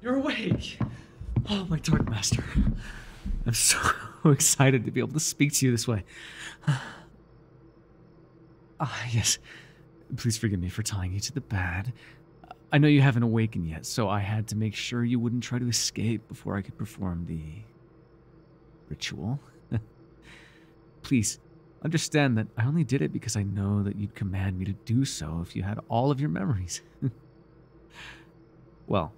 You're awake! Oh, my Dark Master. I'm so excited to be able to speak to you this way. Yes. Please forgive me for tying you to the bed. I know you haven't awakened yet, so I had to make sure you wouldn't try to escape before I could perform the ritual. Please, understand that I only did it because I know that you'd command me to do so if you had all of your memories. Well,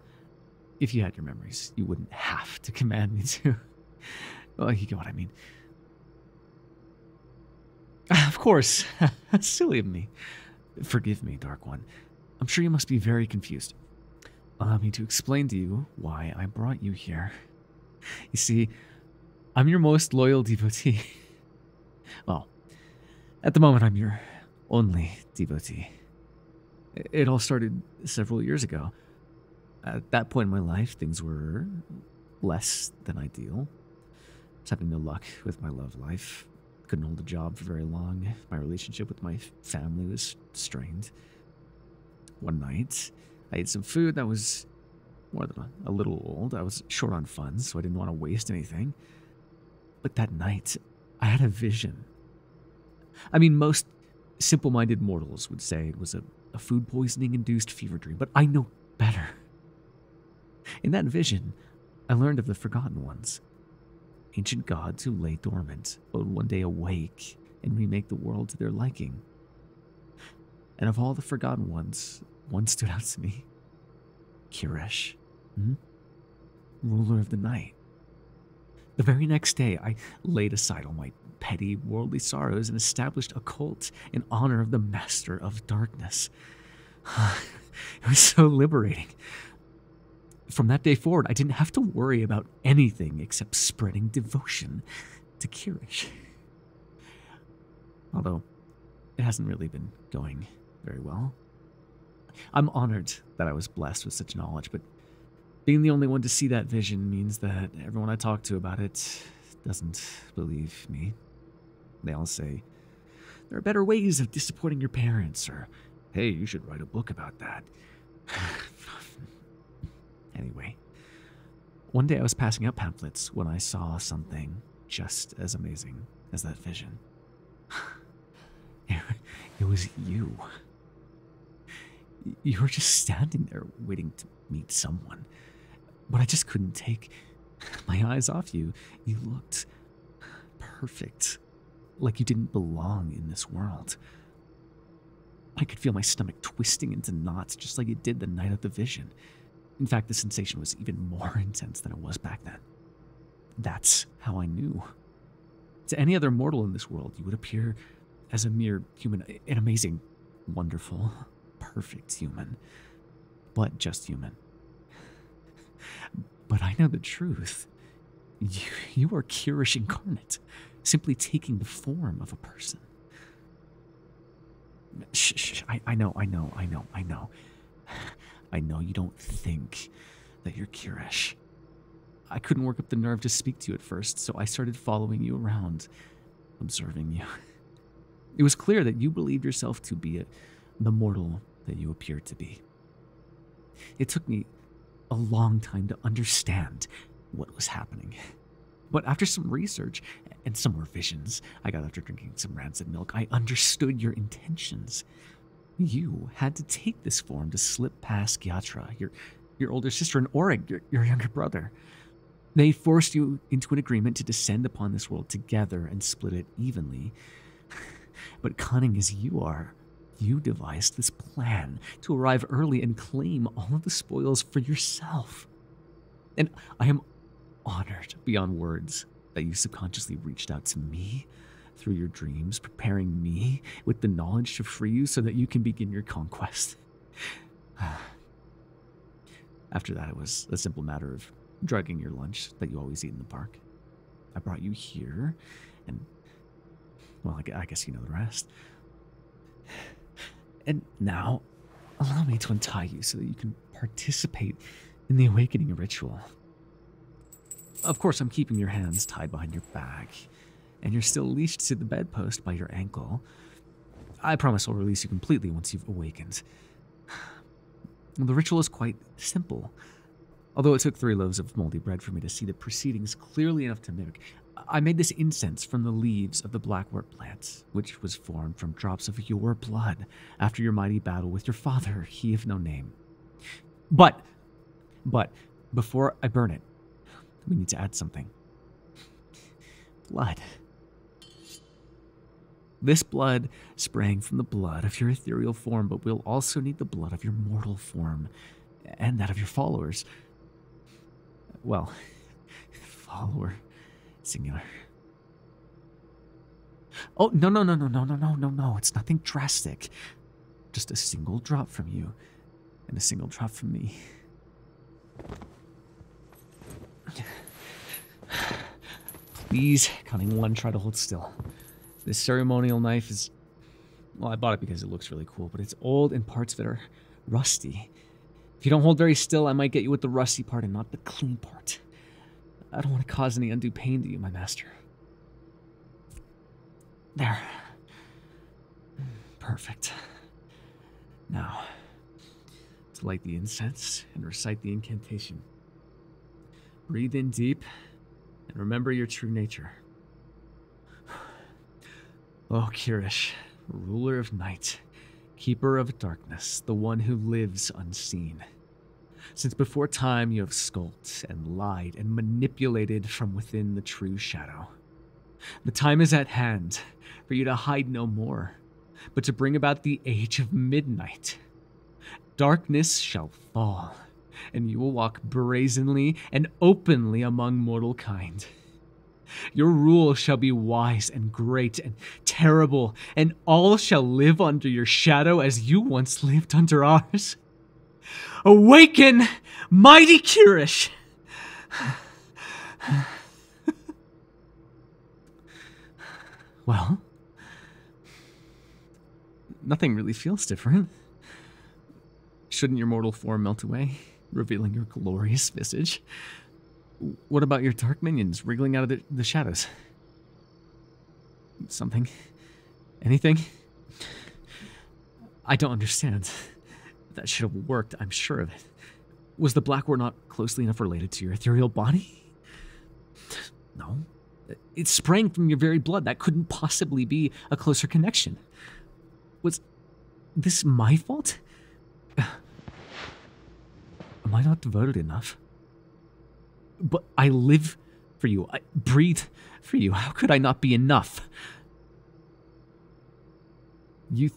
if you had your memories, you wouldn't have to command me to. Well, you get what I mean. Of course. Silly of me. Forgive me, Dark One. I'm sure you must be very confused. Allow me to explain to you why I brought you here. You see, I'm your most loyal devotee. Well, at the moment, I'm your only devotee. It all started several years ago. At that point in my life, things were less than ideal. I was having no luck with my love life. Couldn't hold a job for very long. My relationship with my family was strained. One night, I ate some food that was more than a little old. I was short on funds, so I didn't want to waste anything. But that night, I had a vision. I mean, most simple-minded mortals would say it was a food poisoning-induced fever dream, but I know better. In that vision, I learned of the Forgotten Ones, ancient gods who lay dormant, but would one day awake and remake the world to their liking. And of all the Forgotten Ones, one stood out to me. Kiresh, ruler of the night. The very next day, I laid aside all my petty worldly sorrows and established a cult in honor of the Master of Darkness. It was so liberating. From that day forward, I didn't have to worry about anything except spreading devotion to Kiresh. Although, it hasn't really been going very well. I'm honored that I was blessed with such knowledge, but being the only one to see that vision means that everyone I talk to about it doesn't believe me. They all say, there are better ways of disappointing your parents, or, hey, you should write a book about that. Anyway, one day I was passing out pamphlets when I saw something just as amazing as that vision. It was you. You were just standing there waiting to meet someone. But I just couldn't take my eyes off you. You looked perfect, like you didn't belong in this world. I could feel my stomach twisting into knots just like it did the night of the vision. In fact, the sensation was even more intense than it was back then. That's how I knew. To any other mortal in this world, you would appear as a mere human, an amazing, wonderful, perfect human, but just human. But I know the truth. You are Kiresh incarnate, simply taking the form of a person. Shh, I know. I know you don't think that you're Kiresh. I couldn't work up the nerve to speak to you at first, so I started following you around, observing you. It was clear that you believed yourself to be the mortal that you appeared to be. It took me a long time to understand what was happening. But after some research and some more visions I got after drinking some rancid milk, I understood your intentions. You had to take this form to slip past Gyatra, your older sister, and Orig, your younger brother. They forced you into an agreement to descend upon this world together and split it evenly. But cunning as you are, you devised this plan to arrive early and claim all of the spoils for yourself. And I am honored beyond words that you subconsciously reached out to me through your dreams, preparing me with the knowledge to free you so that you can begin your conquest. After that, it was a simple matter of drugging your lunch that you always eat in the park. I brought you here, and, well, I guess you know the rest. And now, allow me to untie you so that you can participate in the awakening ritual. Of course, I'm keeping your hands tied behind your back, and you're still leashed to the bedpost by your ankle. I promise I'll release you completely once you've awakened. The ritual is quite simple. Although it took 3 loaves of moldy bread for me to see the proceedings clearly enough to mimic, I made this incense from the leaves of the blackwort plant, which was formed from drops of your blood after your mighty battle with your father, he of no name. But, before I burn it, we need to add something. Blood. This blood sprang from the blood of your ethereal form, but we'll also need the blood of your mortal form, and that of your followers. Well, follower, singular. Oh, no, it's nothing drastic. Just a single drop from you, and a single drop from me. Please, Cunning One, try to hold still. This ceremonial knife is... Well, I bought it because it looks really cool, but it's old and parts of it are rusty. If you don't hold very still, I might get you with the rusty part and not the clean part. I don't want to cause any undue pain to you, my master. There. Perfect. Now, to light the incense and recite the incantation. Breathe in deep and remember your true nature. Oh, Kirish, ruler of night, keeper of darkness, the one who lives unseen. Since before time you have skulked and lied and manipulated from within the true shadow. The time is at hand for you to hide no more, but to bring about the age of midnight. Darkness shall fall, and you will walk brazenly and openly among mortal kind. Your rule shall be wise and great and terrible, and all shall live under your shadow as you once lived under ours. Awaken, mighty Kirish! Well, nothing really feels different. Shouldn't your mortal form melt away, revealing your glorious visage? What about your dark minions wriggling out of the shadows? Something? Anything? I don't understand. That should have worked, I'm sure of it. Was the Blackwort not closely enough related to your ethereal body? No. It sprang from your very blood. That couldn't possibly be a closer connection. Was this my fault? Am I not devoted enough? But I live for you. I breathe for you. How could I not be enough? You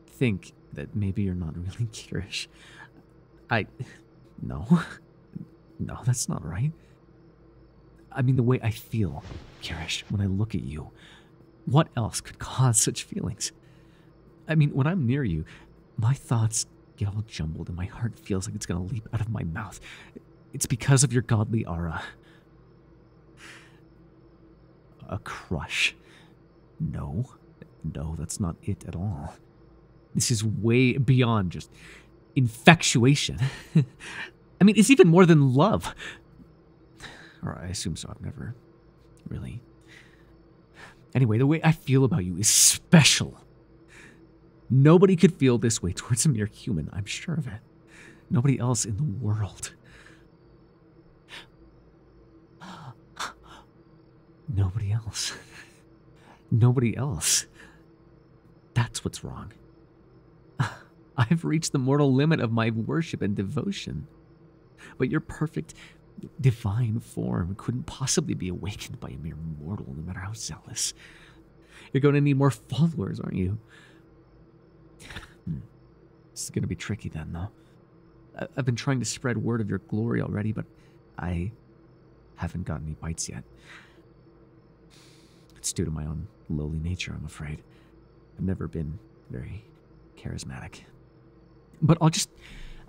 think that maybe you're not really Kirish. No, that's not right. I mean, the way I feel, Kirish, when I look at you. What else could cause such feelings? I mean, when I'm near you, my thoughts get all jumbled and my heart feels like it's gonna leap out of my mouth. It's because of your godly aura. A crush. No, that's not it at all. This is way beyond just infatuation. I mean, it's even more than love. Or I assume so. I've never really... Anyway, the way I feel about you is special. Nobody could feel this way towards a mere human, I'm sure of it. Nobody else in the world. Nobody else. Nobody else. That's what's wrong. I've reached the mortal limit of my worship and devotion. But your perfect, divine form couldn't possibly be awakened by a mere mortal, no matter how zealous. You're going to need more followers, aren't you? This is going to be tricky then, though. I've been trying to spread word of your glory already, but I haven't gotten any bites yet. It's due to my own lowly nature, I'm afraid. I've never been very charismatic. But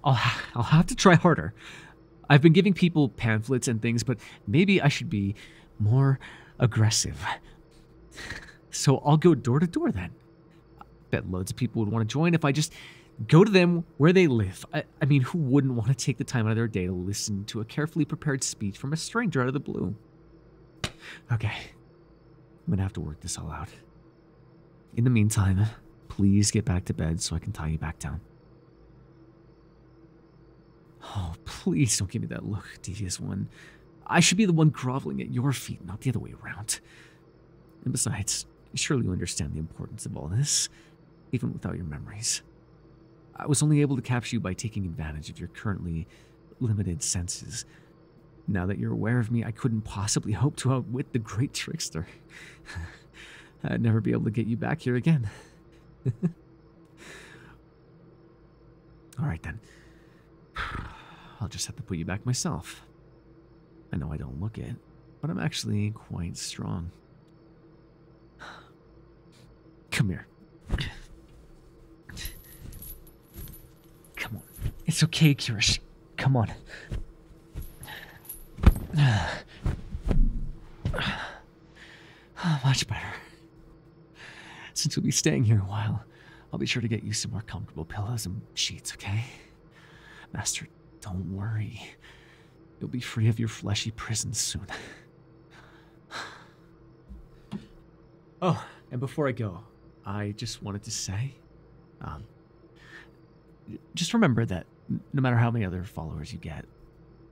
I'll have to try harder. I've been giving people pamphlets and things, but maybe I should be more aggressive. So I'll go door to door then. I bet loads of people would want to join if I just go to them where they live. I mean, who wouldn't want to take the time out of their day to listen to a carefully prepared speech from a stranger out of the blue? Okay, I'm gonna have to work this all out. In the meantime, please get back to bed so I can tie you back down. Oh, please don't give me that look, devious one. I should be the one groveling at your feet, not the other way around. And besides, surely you understand the importance of all this, even without your memories. I was only able to capture you by taking advantage of your currently limited senses. Now that you're aware of me, I couldn't possibly hope to outwit the great trickster. I'd never be able to get you back here again. All right, then. I'll just have to put you back myself. I know I don't look it, but I'm actually quite strong. Come here. Come on. It's okay, Kirish. Come on. Much better. Since you'll be staying here a while, I'll be sure to get you some more comfortable pillows and sheets, okay? Master, don't worry. You'll be free of your fleshy prison soon. Oh, and before I go, I just wanted to say, just remember that no matter how many other followers you get,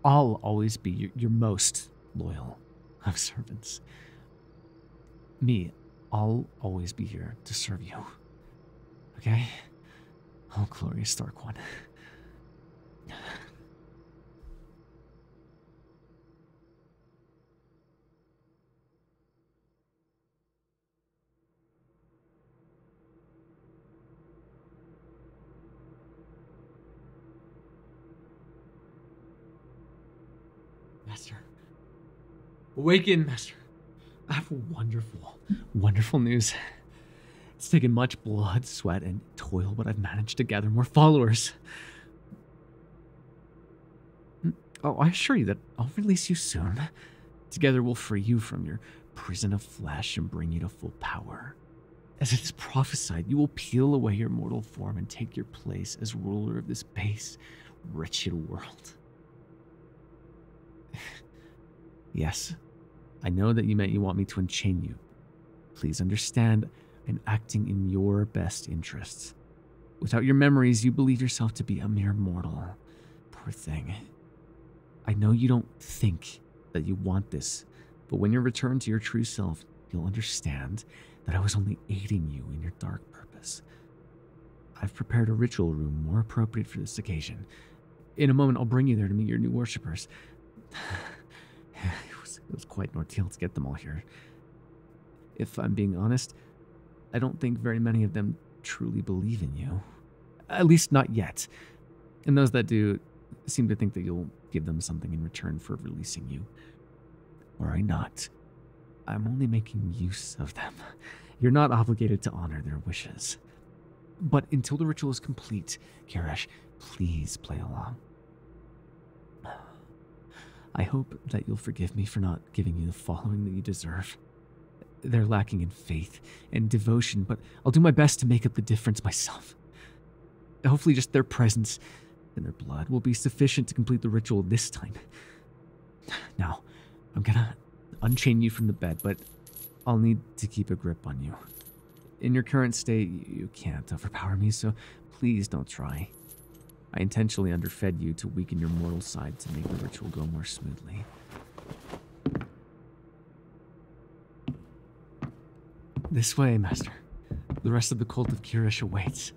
I'll always be your most loyal of servants. Me, I'll always be here to serve you. Okay? Oh, glorious Dark One. Master. Awaken, Master. I have wonderful, wonderful news. It's taken much blood, sweat, and toil, but I've managed to gather more followers. Oh, I assure you that I'll release you soon. Together we'll free you from your prison of flesh and bring you to full power. As it is prophesied, you will peel away your mortal form and take your place as ruler of this base, wretched world. Yes, I know that you meant you want me to unchain you. Please understand, I'm acting in your best interests. Without your memories, you believe yourself to be a mere mortal. Poor thing. I know you don't think that you want this, but when you're returned to your true self, you'll understand that I was only aiding you in your dark purpose. I've prepared a ritual room more appropriate for this occasion. In a moment, I'll bring you there to meet your new worshippers. It was quite an ordeal to get them all here. If I'm being honest, I don't think very many of them truly believe in you. At least not yet. And those that do seem to think that you'll give them something in return for releasing you. Worry not. I'm only making use of them. You're not obligated to honor their wishes. But until the ritual is complete, Kirish, please play along. I hope that you'll forgive me for not giving you the following that you deserve. They're lacking in faith and devotion, but I'll do my best to make up the difference myself. Hopefully just their presence and their blood will be sufficient to complete the ritual this time. Now, I'm gonna unchain you from the bed, but I'll need to keep a grip on you. In your current state, you can't overpower me, so please don't try. I intentionally underfed you to weaken your mortal side to make the ritual go more smoothly. This way, Master. The rest of the cult of Kirish awaits.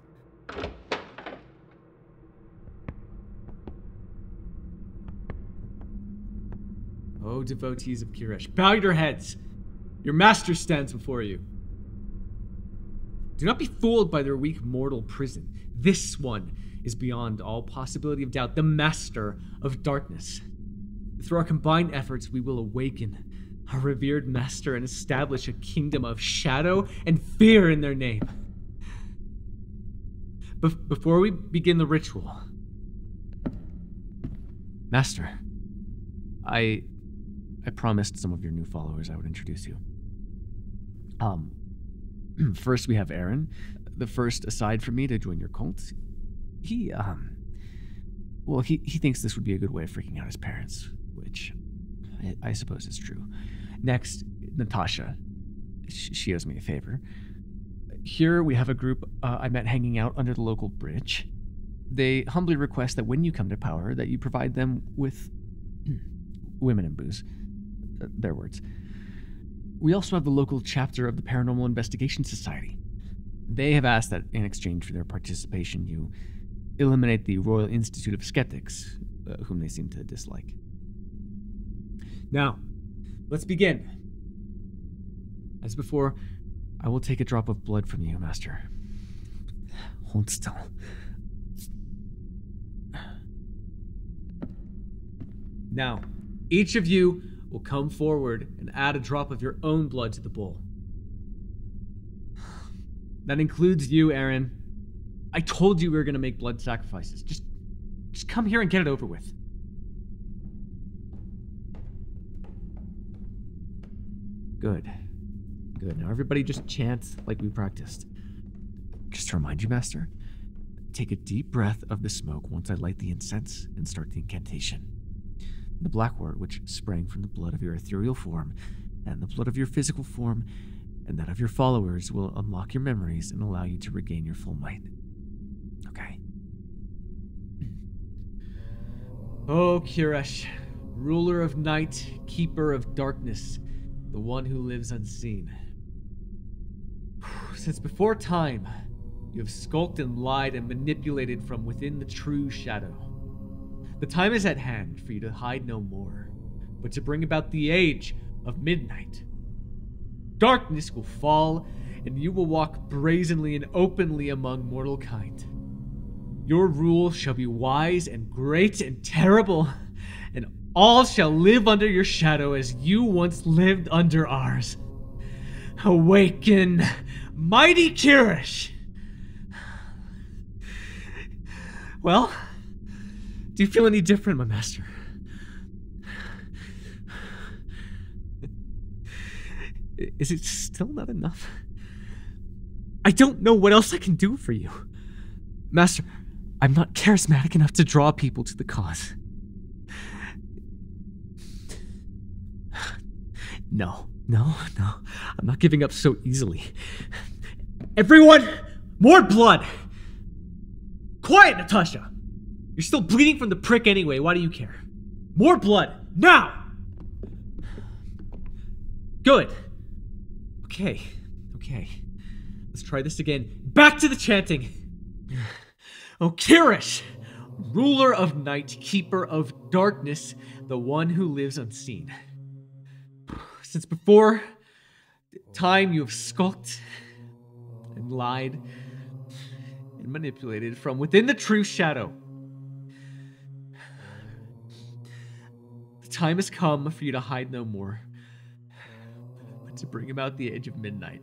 Oh, devotees of Kirish, bow your heads! Your master stands before you. Do not be fooled by their weak mortal prison. This one is beyond all possibility of doubt, the master of darkness. Through our combined efforts, we will awaken our revered master and establish a kingdom of shadow and fear in their name. Before we begin the ritual, Master, I promised some of your new followers I would introduce you. First we have Aaron, the first aside from me to join your cult. He thinks this would be a good way of freaking out his parents, which I suppose is true. Next, Natasha. She owes me a favor. Here we have a group I met hanging out under the local bridge. They humbly request that when you come to power, that you provide them with women and booze. Their words. We also have the local chapter of the Paranormal Investigation Society. They have asked that in exchange for their participation, you eliminate the Royal Institute of Skeptics, whom they seem to dislike. Now, let's begin. As before, I will take a drop of blood from you, Master. Hold still. Now, each of you will come forward and add a drop of your own blood to the bowl. That includes you, Aaron. I told you we were going to make blood sacrifices. Just come here and get it over with. Good. Good. Now everybody just chant like we practiced. Just to remind you, Master, take a deep breath of the smoke once I light the incense and start the incantation. The black wort, which sprang from the blood of your ethereal form and the blood of your physical form and that of your followers, will unlock your memories and allow you to regain your full might. Okay. Oh, Kiresh, ruler of night, keeper of darkness, the one who lives unseen. Since before time, you have skulked and lied and manipulated from within the true shadow. The time is at hand for you to hide no more, but to bring about the age of midnight. Darkness will fall, and you will walk brazenly and openly among mortal kind. Your rule shall be wise and great and terrible, and all shall live under your shadow as you once lived under ours. Awaken, mighty Kiresh! Well, do you feel any different, my master? Is it still not enough? I don't know what else I can do for you. Master, I'm not charismatic enough to draw people to the cause. No. I'm not giving up so easily. Everyone, more blood! Quiet, Natasha! You're still bleeding from the prick anyway, why do you care? More blood, now! Good. Okay. Let's try this again. Back to the chanting! Oh, Kiresh! Ruler of night, keeper of darkness, the one who lives unseen. Since before time you have skulked and lied and manipulated from within the true shadow. The time has come for you to hide no more, but to bring about the age of midnight.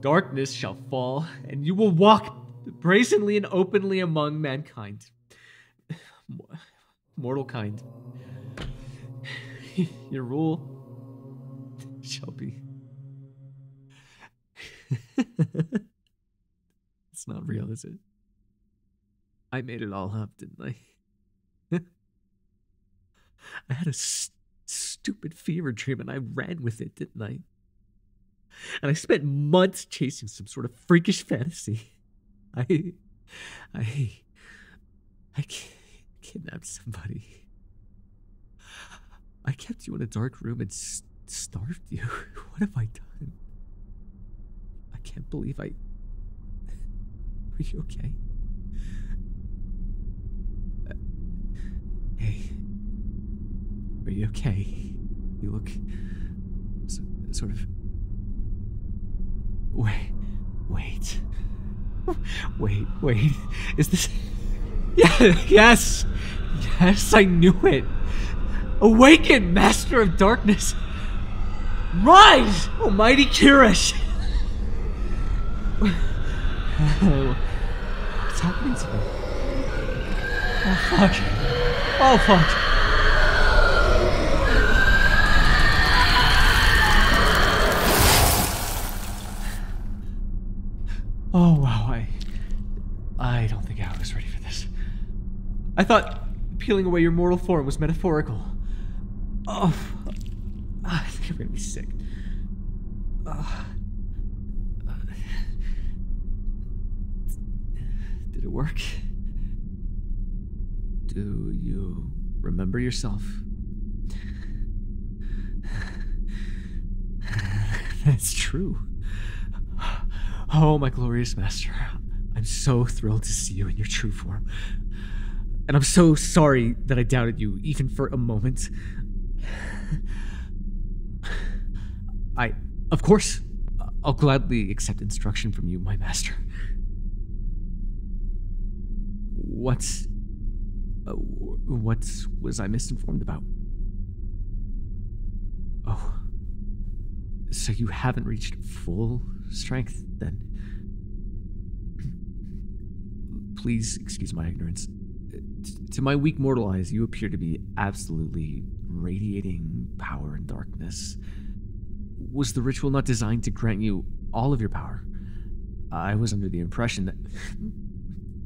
Darkness shall fall, and you will walk brazenly and openly among mankind. Mortal kind. Your rule shall be... It's not real, is it? I made it all up, didn't I? I had a stupid fever dream and I ran with it, didn't I? And I spent months chasing some sort of freakish fantasy. I kidnapped somebody. I kept you in a dark room and starved you. What have I done? I can't believe I... Are you okay? Hey. Are you okay? You look... sort of... Wait. Is this... Yeah, yes! Yes, I knew it! Awaken, Master of Darkness! Rise, almighty Kiresh! What's happening to me? Oh, fuck. Oh, wow, I don't think I was ready for this. I thought peeling away your mortal form was metaphorical. Oh, I think I'm gonna be sick. Did it work? Do you remember yourself? That's true. Oh, my glorious master. I'm so thrilled to see you in your true form. And I'm so sorry that I doubted you, even for a moment. Of course, I'll gladly accept instruction from you, my master. What was I misinformed about? Oh, so you haven't reached full strength, then? Please excuse my ignorance. To my weak mortal eyes, you appear to be absolutely radiating power and darkness. Was the ritual not designed to grant you all of your power? I was under the impression that...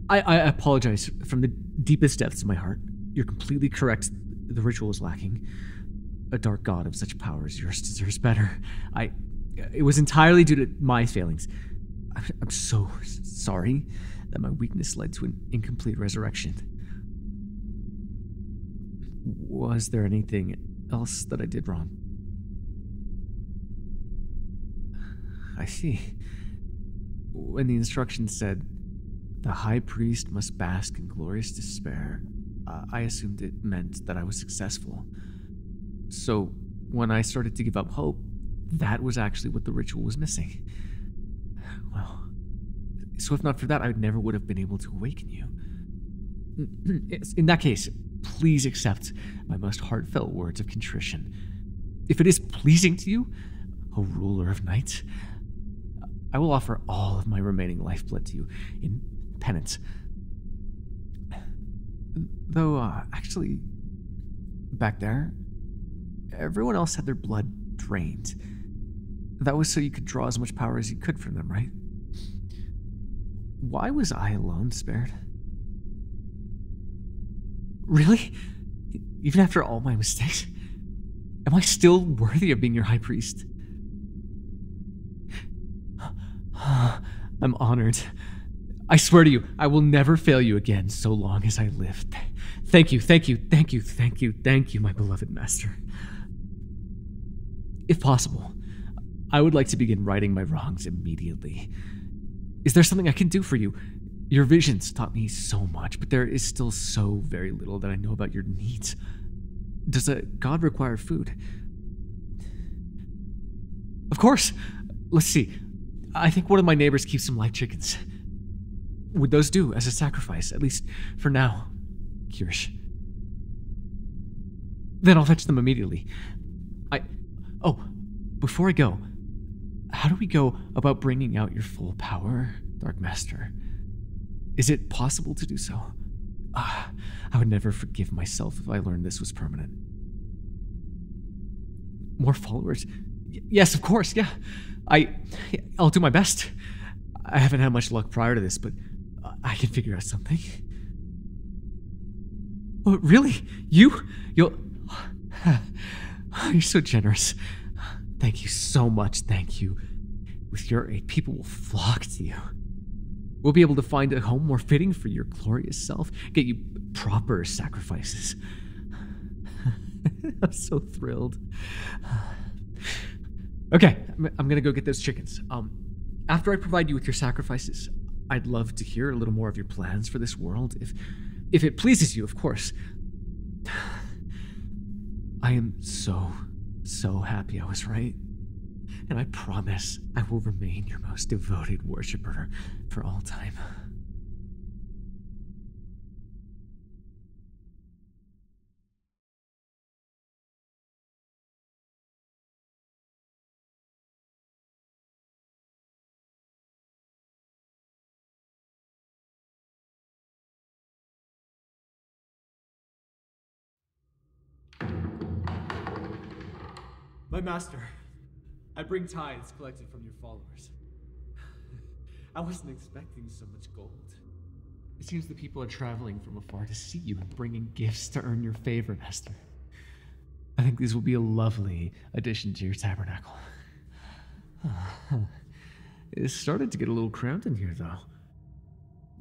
I apologize from the deepest depths of my heart. You're completely correct. The ritual is lacking. A dark god of such power as yours deserves better. It was entirely due to my failings. I'm so sorry that my weakness led to an incomplete resurrection. Was there anything else that I did wrong? I see. When the instructions said, the high priest must bask in glorious despair, I assumed it meant that I was successful. So, when I started to give up hope, that was actually what the ritual was missing. Well, so if not for that, I never would have been able to awaken you. In that case, please accept my most heartfelt words of contrition. If it is pleasing to you, O ruler of knights, I will offer all of my remaining lifeblood to you in penance. Though, actually, back there, everyone else had their blood drained. That was so you could draw as much power as you could from them, right? Why was I alone spared? Really? Even after all my mistakes? Am I still worthy of being your high priest? I'm honored. I swear to you, I will never fail you again so long as I live. Thank you, thank you, thank you, thank you, thank you, my beloved master. If possible, I would like to begin righting my wrongs immediately. Is there something I can do for you? Your visions taught me so much, but there is still so very little that I know about your needs. Does a god require food? Of course. Let's see. I think one of my neighbors keeps some live chickens. Would those do as a sacrifice, at least for now, Kirish? Then I'll fetch them immediately. Before I go, how do we go about bringing out your full power, Dark Master? Is it possible to do so? I would never forgive myself if I learned this was permanent. More followers? Yes, of course, yeah. I'll do my best. I haven't had much luck prior to this, but I can figure out something. Oh, really? You'll... You're so generous. Thank you so much, thank you. With your aid, people will flock to you. We'll be able to find a home more fitting for your glorious self, get you proper sacrifices. I'm so thrilled. Okay, I'm gonna go get those chickens. After I provide you with your sacrifices, I'd love to hear a little more of your plans for this world, if it pleases you, of course. I am so happy I was right. And I promise I will remain your most devoted worshiper for all time. My master, I bring tithes collected from your followers. I wasn't expecting so much gold. It seems the people are traveling from afar to see you and bringing gifts to earn your favor, master. I think these will be a lovely addition to your tabernacle. It started to get a little cramped in here, though.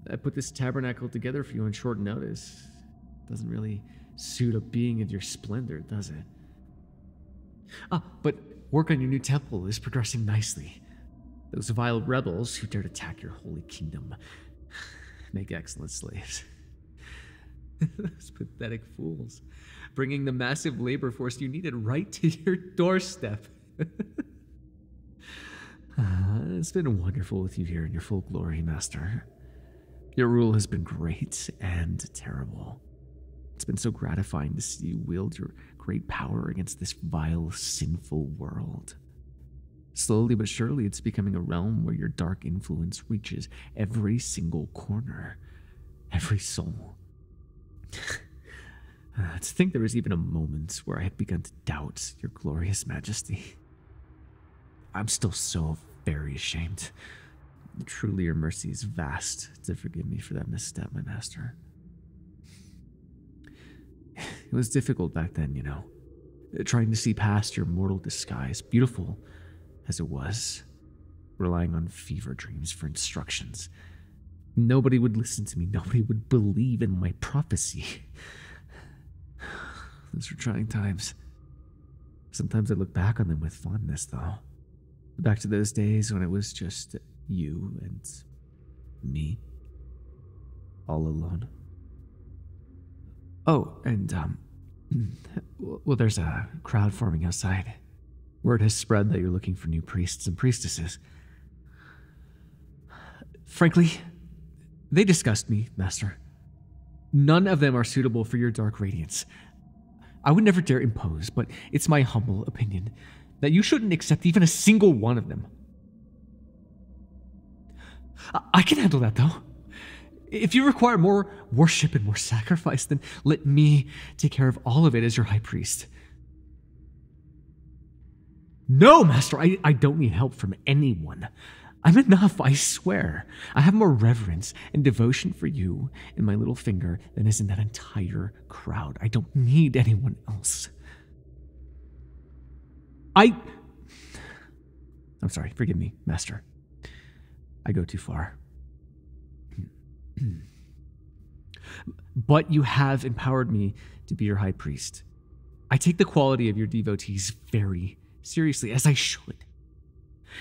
I put this tabernacle together for you on short notice. Doesn't really suit a being of your splendor, does it? But work on your new temple is progressing nicely. Those vile rebels who dared attack your holy kingdom make excellent slaves. Those pathetic fools, bringing the massive labor force you needed right to your doorstep. It's been wonderful with you here in your full glory, Master. Your rule has been great and terrible. It's been so gratifying to see you wield your great power against this vile, sinful world. Slowly but surely, it's becoming a realm where your dark influence reaches every single corner, every soul. To think there was even a moment where I had begun to doubt your glorious majesty. I'm still so very ashamed. Truly, your mercy is vast to forgive me for that misstep, my master. It was difficult back then, you know, trying to see past your mortal disguise, beautiful as it was, relying on fever dreams for instructions. Nobody would listen to me. Nobody would believe in my prophecy. Those were trying times. Sometimes I look back on them with fondness, though. Back to those days when it was just you and me, all alone. Oh, and, well, there's a crowd forming outside. Word has spread that you're looking for new priests and priestesses. Frankly, they disgust me, Master. None of them are suitable for your dark radiance. I would never dare impose, but it's my humble opinion that you shouldn't accept even a single one of them. I can handle that, though. If you require more worship and more sacrifice, then let me take care of all of it as your high priest. No, Master, I don't need help from anyone. I'm enough, I swear. I have more reverence and devotion for you in my little finger than is in that entire crowd. I don't need anyone else. I'm sorry, forgive me, Master. I go too far. But you have empowered me to be your high priest. I take the quality of your devotees very seriously, as I should.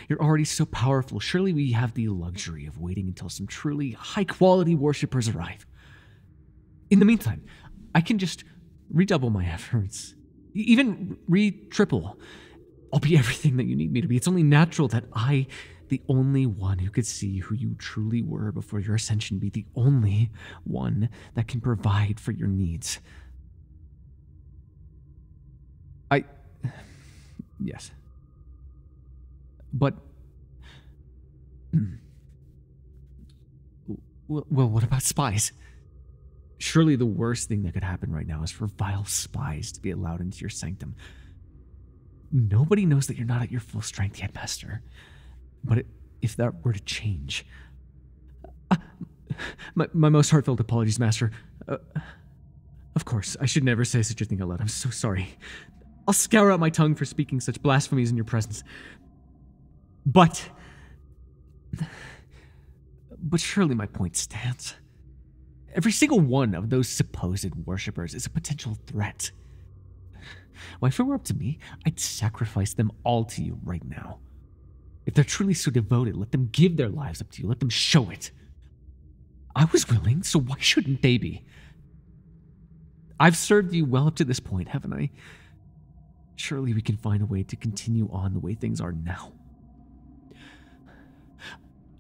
You're already so powerful. Surely we have the luxury of waiting until some truly high-quality worshippers arrive. In the meantime, I can just redouble my efforts. Even re-triple. I'll be everything that you need me to be. It's only natural that I, the only one who could see who you truly were before your ascension, be the only one that can provide for your needs. Yes. But, well, what about spies? Surely the worst thing that could happen right now is for vile spies to be allowed into your sanctum. Nobody knows that you're not at your full strength yet, Master. But if that were to change... my most heartfelt apologies, Master. Of course, I should never say such a thing out loud. I'm so sorry. I'll scour out my tongue for speaking such blasphemies in your presence. But surely my point stands. Every single one of those supposed worshippers is a potential threat. Why, if it were up to me, I'd sacrifice them all to you right now. If they're truly so devoted, let them give their lives up to you. Let them show it. I was willing, so why shouldn't they be? I've served you well up to this point, haven't I? Surely we can find a way to continue on the way things are now.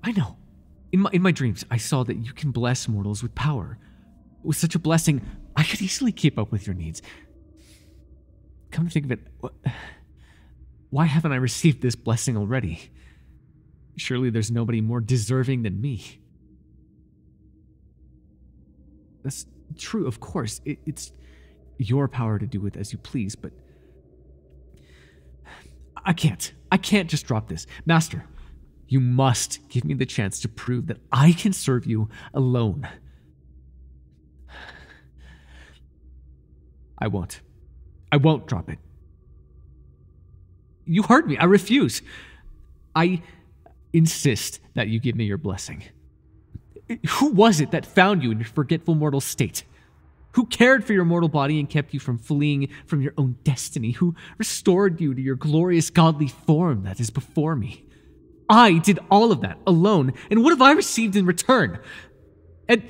I know. In my dreams, I saw that you can bless mortals with power. With such a blessing, I could easily keep up with your needs. Come to think of it, why haven't I received this blessing already? Surely there's nobody more deserving than me. That's true, of course. It's your power to do with as you please, but I can't just drop this. Master, you must give me the chance to prove that I can serve you alone. I won't drop it. You heard me. I refuse. I insist that you give me your blessing. Who was it that found you in your forgetful mortal state? Who cared for your mortal body and kept you from fleeing from your own destiny? Who restored you to your glorious godly form that is before me? I did all of that alone, and what have I received in return? And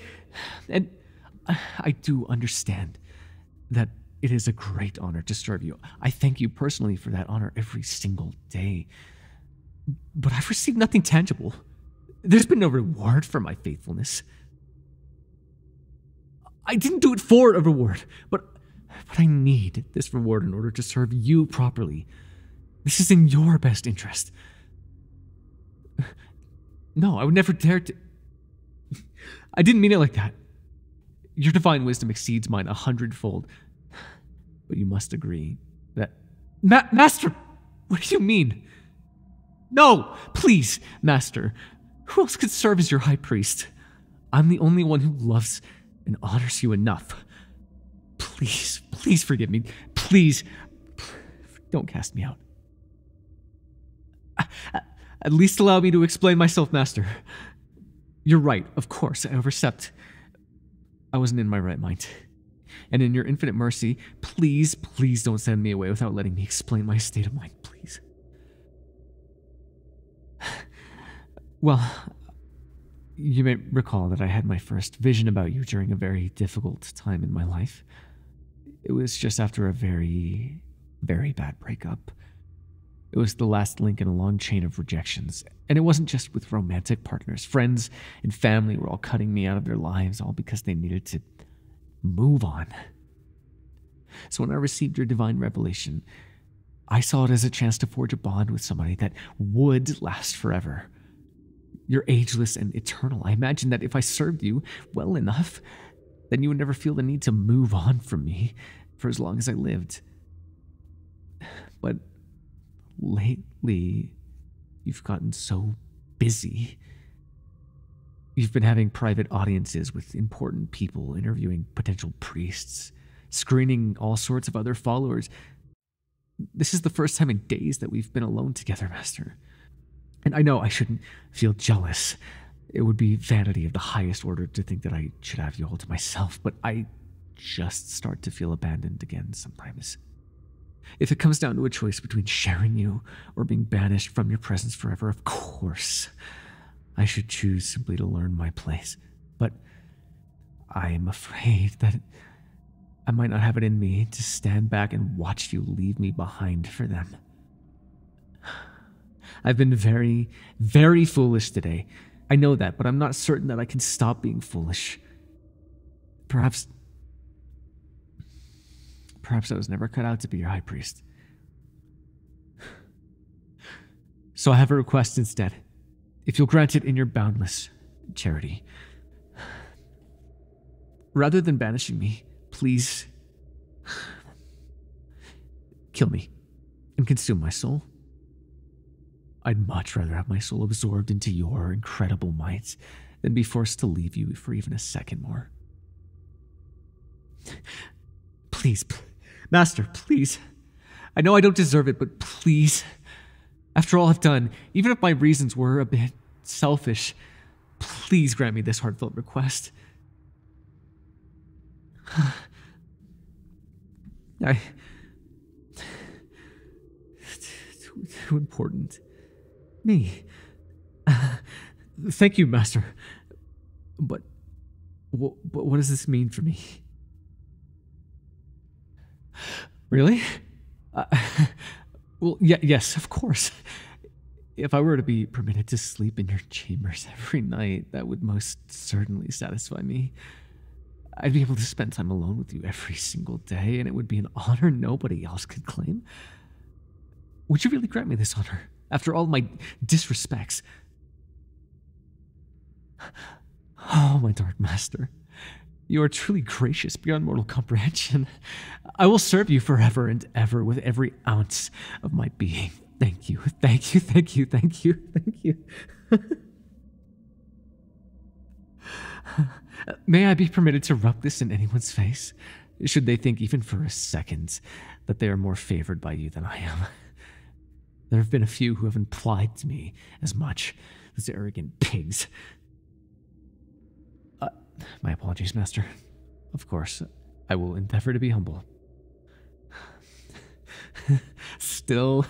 I do understand that it is a great honor to serve you. I thank you personally for that honor every single day. But I've received nothing tangible. There's been no reward for my faithfulness. I didn't do it for a reward, but I need this reward in order to serve you properly. This is in your best interest. No, I would never dare to... I didn't mean it like that. Your divine wisdom exceeds mine 100-fold. But you must agree that... Master! What do you mean? No! Please, Master. Who else could serve as your high priest? I'm the only one who loves and honors you enough. Please, please forgive me. Please, don't cast me out. At least allow me to explain myself, Master. You're right, of course, I overstepped. I wasn't in my right mind. And in your infinite mercy, please, please don't send me away without letting me explain my state of mind, please. Well, you may recall that I had my first vision about you during a very difficult time in my life. It was just after a very, very bad breakup. It was the last link in a long chain of rejections. And it wasn't just with romantic partners. Friends and family were all cutting me out of their lives, all because they needed to move on. So when I received your divine revelation, I saw it as a chance to forge a bond with somebody that would last forever. You're ageless and eternal. I imagined that if I served you well enough, then you would never feel the need to move on from me for as long as I lived. But lately, you've gotten so busy. You've been having private audiences with important people, interviewing potential priests, screening all sorts of other followers. This is the first time in days that we've been alone together, Master. And I know I shouldn't feel jealous. It would be vanity of the highest order to think that I should have you all to myself, but I just start to feel abandoned again sometimes. If it comes down to a choice between sharing you or being banished from your presence forever, of course, I should choose simply to learn my place. But I am afraid that I might not have it in me to stand back and watch you leave me behind for them. I've been very, very foolish today. I know that, but I'm not certain that I can stop being foolish. Perhaps I was never cut out to be your high priest. So I have a request instead. If you'll grant it in your boundless charity. Rather than banishing me, please kill me and consume my soul. I'd much rather have my soul absorbed into your incredible might than be forced to leave you for even a second more. Please, Master, please. I know I don't deserve it, but please. After all I've done, even if my reasons were a bit selfish, please grant me this heartfelt request. Too important. Me. Thank you, Master. But what does this mean for me? Really? Well, yes, of course. If I were to be permitted to sleep in your chambers every night, that would most certainly satisfy me. I'd be able to spend time alone with you every single day, and it would be an honor nobody else could claim. Would you really grant me this honor, after all my disrespects? Oh, my Dark Master. You are truly gracious beyond mortal comprehension. I will serve you forever and ever with every ounce of my being. Thank you, thank you, thank you, thank you, thank you. May I be permitted to rub this in anyone's face, should they think even for a second that they are more favored by you than I am? There have been a few who have implied to me as much, those arrogant pigs. My apologies, Master. Of course, I will endeavor to be humble. Still,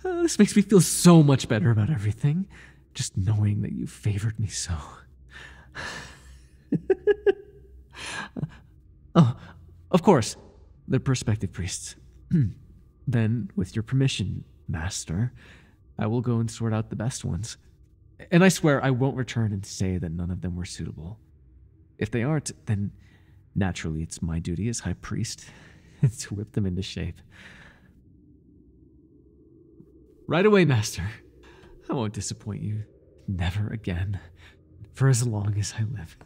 this makes me feel so much better about everything. Just knowing that you favored me so. Oh, of course, the prospective priests. Then, with your permission, Master, I will go and sort out the best ones. And I swear I won't return and say that none of them were suitable. If they aren't, then naturally it's my duty as High Priest to whip them into shape. Right away, Master. I won't disappoint you. Never again. For as long as I live.